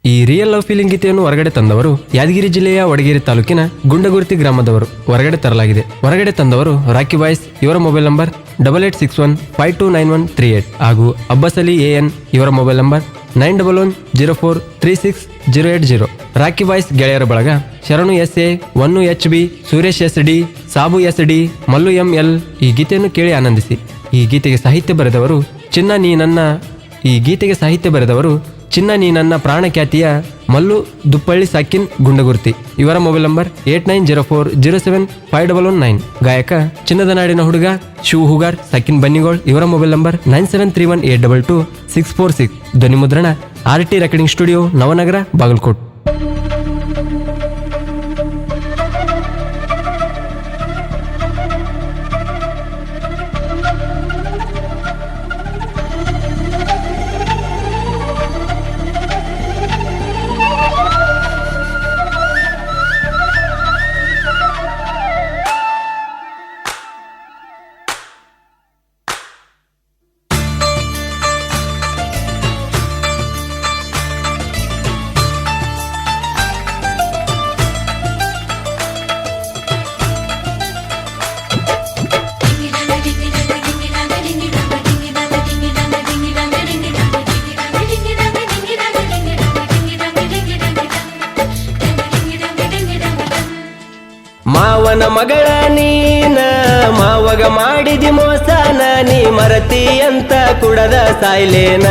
ಈ real love feeling ಗೀತೆಯನ್ನು ಹೊರಗಡೆ ತಂದವರು ಯಾದಗಿರಿ ಜಿಲ್ಲೆಯ ವಡಗೇರಿ ತಾಲೂಕಿನ ಗುಂಡಗುರ್ತಿ ಗ್ರಾಮದವರು. ಹೊರಗಡೆ ತರಲಾಗಿದೆ. ಹೊರಗಡೆ ತಂದವರು ರಾಕಿ ಬಾಯ್ಸ್. ಇವರ ಮೊಬೈಲ್ ನಂಬರ್ 8861529138 ಹಾಗೂ ಅಬ್ಬಸ್ ಅಲಿ AN. ಇವರ ಮೊಬೈಲ್ ನಂಬರ್ 9110436080. ರಾಕಿ ಬಾಯ್ಸ್ ಗೆಳೆಯರ ಬಳಗ ಶರಣು SA, one HB, Suresh SD, ಸಾಬು SD, ಮಲ್ಲು ML. ಈ ಗೀತೆಯನ್ನು ಕೇಳಿ ಆನಂದಿಸಿ. ಈ ಗೀತೆಗೆ ಸಾಹಿತ್ಯ ಬರೆದವರು ಚಿನ್ನ ನೀ ನನ್ನ ಪ್ರಾಣ ಖ್ಯಾತಿಯ ಮಲ್ಲು ದುಪ್ಪಳ್ಳಿ ಸಾಕಿನ್ ಗುಂಡಗುರ್ತಿ. ಇವರ ಮೊಬೈಲ್ ನಂಬರ್ 8904075119. ಗಾಯಕ ಚಿನ್ನದ ನಾಡಿನ ಹುಡುಗ ಶಿವ ಹುಗಾರ್ ಸಾಕಿನ್ ಬನ್ನಿಗೋಳ್. ಇವರ ಮೊಬೈಲ್ ನಂಬರ್ 9731822646. ಧ್ವನಿ ಮುದ್ರಣ RT recording studio, Navanagar, Bagalkot. ಮಾವನ ಮಗಳ ನೀನ ಮಾವಗ ಮಾಡಿದಿ ಮೋಸನ, ನೀ ಮರತಿ ಅಂತ ಕುಡದ ಸಾಯ್ಲೇನ.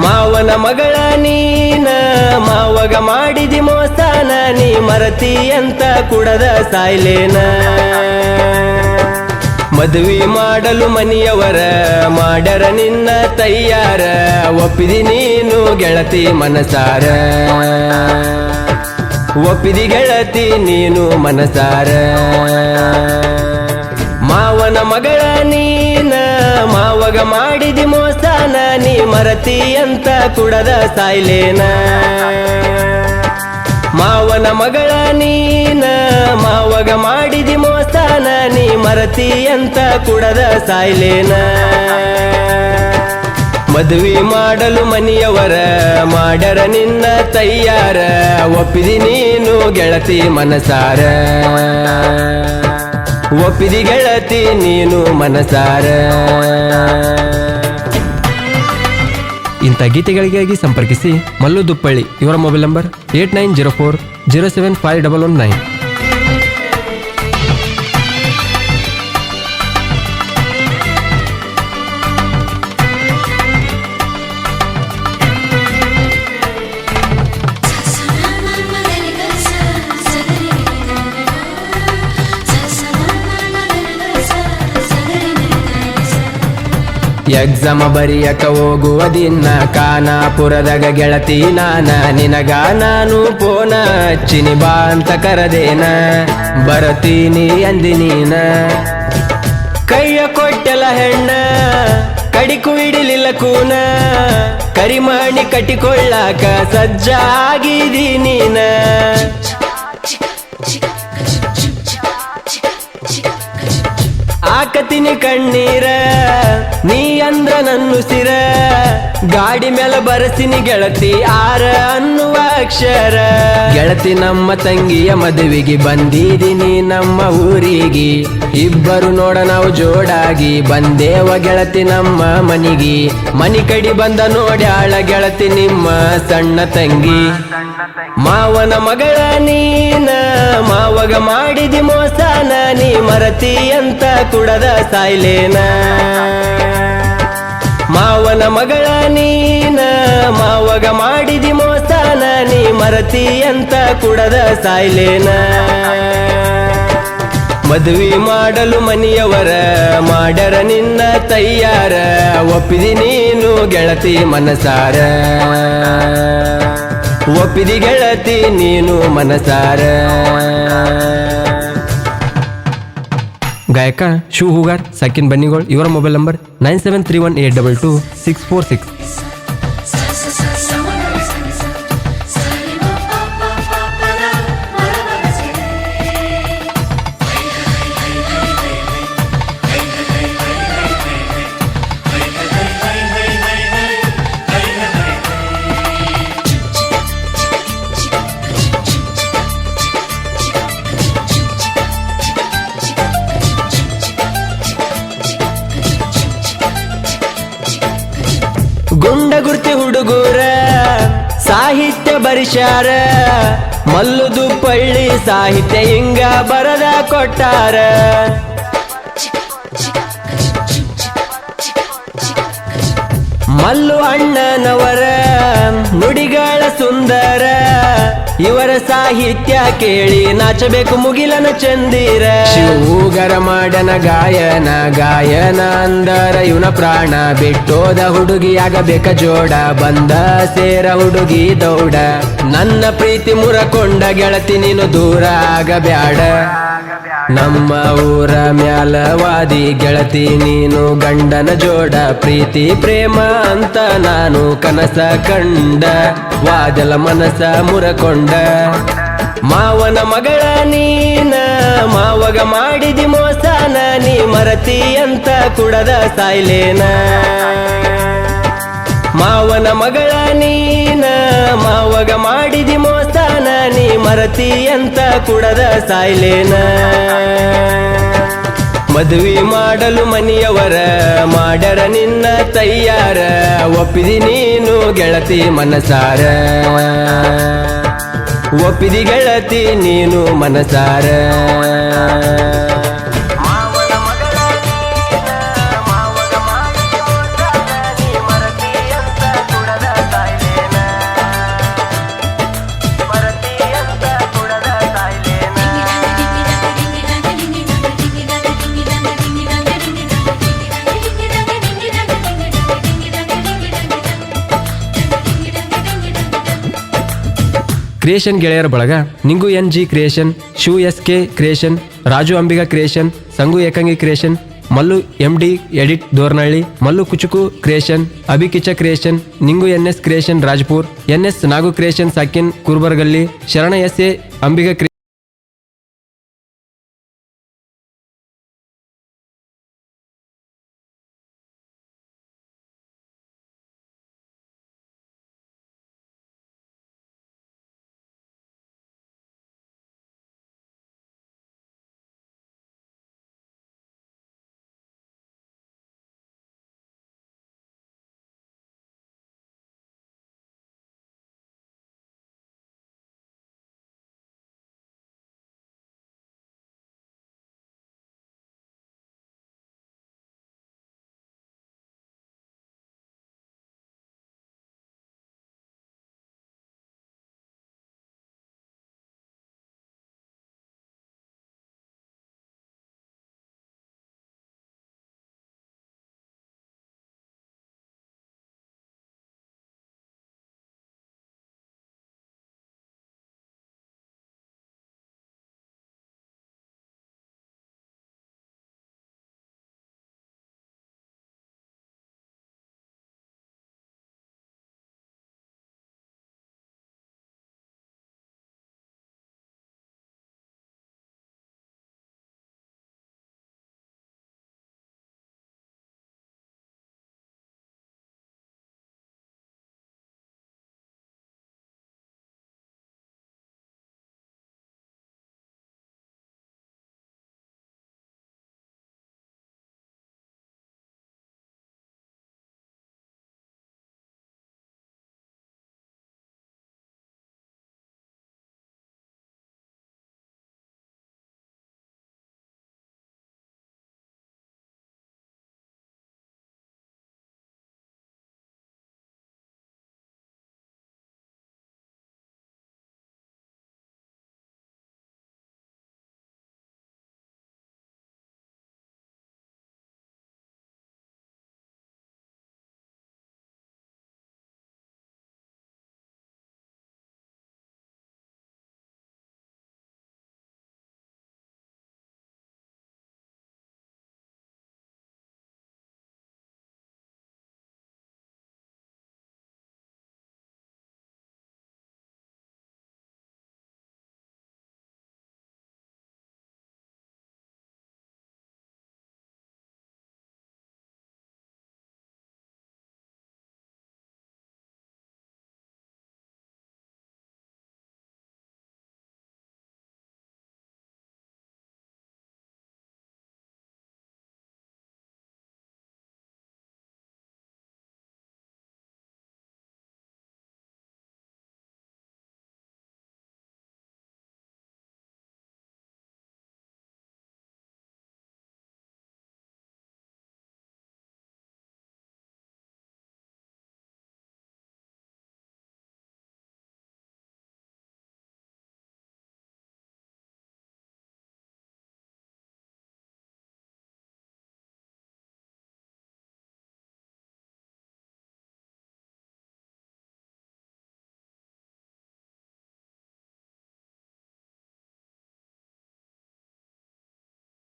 ಮಾವನ ಮಗಳ ನೀನ ಮಾವಗ ಮಾಡಿದಿ ಮೋಸನ, ನೀ ಮರತಿ ಅಂತ ಕುಡದ ಸಾಯ್ಲೇನ. ಮದುವೆ ಮಾಡಲು ಮನಿಯವರ ಮಾಡರ ನಿನ್ನ ತಯ್ಯಾರ, ಒಪ್ಪಿದಿ ನೀನು ಗೆಳತಿ ಮನಸಾರ. ಒಪ್ಪಿದಿ ಗೆಳತಿ ನೀನು ಮನಸಾರ. ಮಾವನ ಮಗಳ ನೀನ ಮಾವಗ ಮಾಡಿದಿ ಮೋಸನ, ನೀ ಮರತಿ ಅಂತ ಕುಡದ ಸಾಯ್ಲೇನ. ಮಾವನ ಮಗಳ ನೀನ ಮಾವಗ ಮಾಡಿದಿ ಮೋಸನ, ನೀ ಮರತಿ ಅಂತ ಕುಡದ ಸಾಯ್ಲೇನ. ಮದುವೆ ಮಾಡಲು ಮನಿಯವರ ಮಾಡರ ನಿನ್ನ ತಯ್ಯಾರ, ಒಪ್ಪಿದಿ ನೀನು ಗೆಳತಿ ಮನಸಾರ. ಒಪ್ಪಿದಿ ಗೆಳತಿ ನೀನು ಮನಸಾರ. ಇಂಥ ಗೀತೆಗಳಿಗಾಗಿ ಸಂಪರ್ಕಿಸಿ ಮಲ್ಲು ದುಪ್ಪಳ್ಳಿ. ಇವರ ಮೊಬೈಲ್ ನಂಬರ್ 8904075119. ಎಕ್ಸಾಮ ಬರಿಯಕ ಹೋಗುವ ದಿನ ಖಾನಾಪುರದಾಗ ಗೆಳತಿ ನಾನ, ನಿನಗ ನಾನು ಫೋನ ಹಚ್ಚಿನಿ ಬಾ ಅಂತ ಕರದೇನ. ಬರತೀನಿ ಅಂದಿ ನೀನ, ಕೈಯ ಕೊಟ್ಟೆಲ ಹೆಣ್ಣ ಕಡಿಕು ಹಿಡಿಲಿಲ್ಲ ಕೂನ. ಕರಿಮಣಿ ಕಟ್ಟಿಕೊಳ್ಳಾಕ ಸಜ್ಜಾಗಿದಿ ನೀನ. ಆಕತಿನಿ ಕಣ್ಣೀರ ನೀ ಅಂದ್ರ ನನ್ನು ಸಿರ, ಗಾಡಿ ಮೇಲೆ ಬರಸಿನಿ ಗೆಳತಿ ಆರ ಅನ್ನುವ ಅಕ್ಷರ. ಗೆಳತಿ ನಮ್ಮ ತಂಗಿಯ ಮದುವೆಗೆ ಬಂದಿದ್ದೀನಿ ನಮ್ಮ ಊರಿಗೆ, ಇಬ್ಬರು ನೋಡ ನಾವು ಜೋಡಾಗಿ ಬಂದೇವ ಗೆಳತಿ ನಮ್ಮ ಮನಿಗಿ. ಮನಿ ಕಡಿ ಬಂದ ನೋಡ್ಯಾಳ ಗೆಳತಿ ನಿಮ್ಮ ಸಣ್ಣ ತಂಗಿ. ಮಾವನ ಮಗಳ ನೀನ ಮಾವಗ ಮಾಡಿದಿ ಮೋಸನ, ನೀ ಮರತಿ ಅಂತ ಕುಡದ ಸಾಯ್ಲೇನ. ಮಾವನ ಮಗಳ ನೀನ ಮಾವಗ ಮಾಡಿದಿ ಮೋಸನ, ನೀ ಮರತಿ ಅಂತ ಕುಡದ ಸಾಯ್ಲೇನ. ಮದುವೆ ಮಾಡಲು ಮನಿಯವರ ಮಾಡರ ನಿನ್ನ ತಯ್ಯಾರ, ಒಪ್ಪಿದಿ ನೀನು ಗೆಳತಿ ಮನಸಾರ. ಒಪ್ಪಿದಿ ಗೆಳತಿ ನೀನು ಮನಸಾರ. ಗಾಯಕ ಶಿವ ಹುಗಾರ್ ಸಾಕಿನ್ ಬನ್ನಿಗೋಳ್. ಇವರ ಮೊಬೈಲ್ ನಂಬರ್ 9731822646. ಗುರ್ತಿ ಹುಡುಗೂರ ಸಾಹಿತ್ಯ ಬರಿಸ್ಯಾರ ಮಲ್ಲುದು ಪಳ್ಳಿ ಸಾಹಿತ್ಯ ಹಿಂಗ ಬರದ ಕೊಟ್ಟಾರ ಮಲ್ಲು ಅಣ್ಣನವರ ನುಡಿಗಳ ಸುಂದರ ಇವರ ಸಾಹಿತ್ಯ ಕೇಳಿ ನಾಚಬೇಕು ಮುಗಿಲನ ಚಂದಿರ ಶಿವಗರ ಮಾಡನ ಗಾಯನ ಗಾಯನ ಅಂದರ ಇವನ ಪ್ರಾಣ ಬಿಟ್ಟೋದ ಹುಡುಗಿ ಆಗಬೇಕ ಜೋಡ ಬಂದ ಸೇರ ಹುಡುಗಿ ದೌಡ ನನ್ನ ಪ್ರೀತಿ ಮುರಕೊಂಡ ಗೆಳತಿ ನೀನು ದೂರ ಆಗಬ್ಯಾಡ ನಮ್ಮ ಊರ ಮ್ಯಾಲವಾದಿ ಗೆಳತಿ ನೀನು ಗಂಡನ ಜೋಡ ಪ್ರೀತಿ ಪ್ರೇಮ ಅಂತ ನಾನು ಕನಸ ಕಂಡ ವಾದಲ ಮನಸ ಮುರಕೊಂಡ ಮಾವನ ಮಗಳ ನೀನ ಮಾವಗ ಮಾಡಿದಿ ಮೋಸನ ನೀ ಮರತಿ ಅಂತ ಕುಡದ ಸಾಯ್ಲೇನ ಮಾವನ ಮಗಳ ನೀನ ಮಾವಗ ಮಾಡಿದಿ ಮೋಸನ ನೀ ಮರತಿ ಅಂತ ಕುಡದ ಸಾಯ್ಲೇನ ಮದುವೆ ಮಾಡಲು ಮನೆಯವರ ಮಾಡರ ನಿನ್ನ ತಯ್ಯಾರ ಒಪ್ಪಿದಿ ನೀನು ಗೆಳತಿ ಮನಸಾರ ಒಪ್ಪಿದಿ ಗೆಳತಿ ನೀನು ಮನಸಾರ ಕ್ರಿಯೇಷನ್ ಗೆಳೆಯರ ಬಳಗ Ningu NG creation, Shiva SK creation, Raju Ambiga creation, Sangu Ekangi creation, Mallu MD edit Dornahalli, Mallu Kuchuku creation, Abhikicha creation, Ningu NS creation Rajpur, NS Nagu creation ಸಾಕಿನ್ ಕುರ್ಬರ್ಗಲ್ಲಿ, ಶರಣ SA ಅಂಬಿಗಾ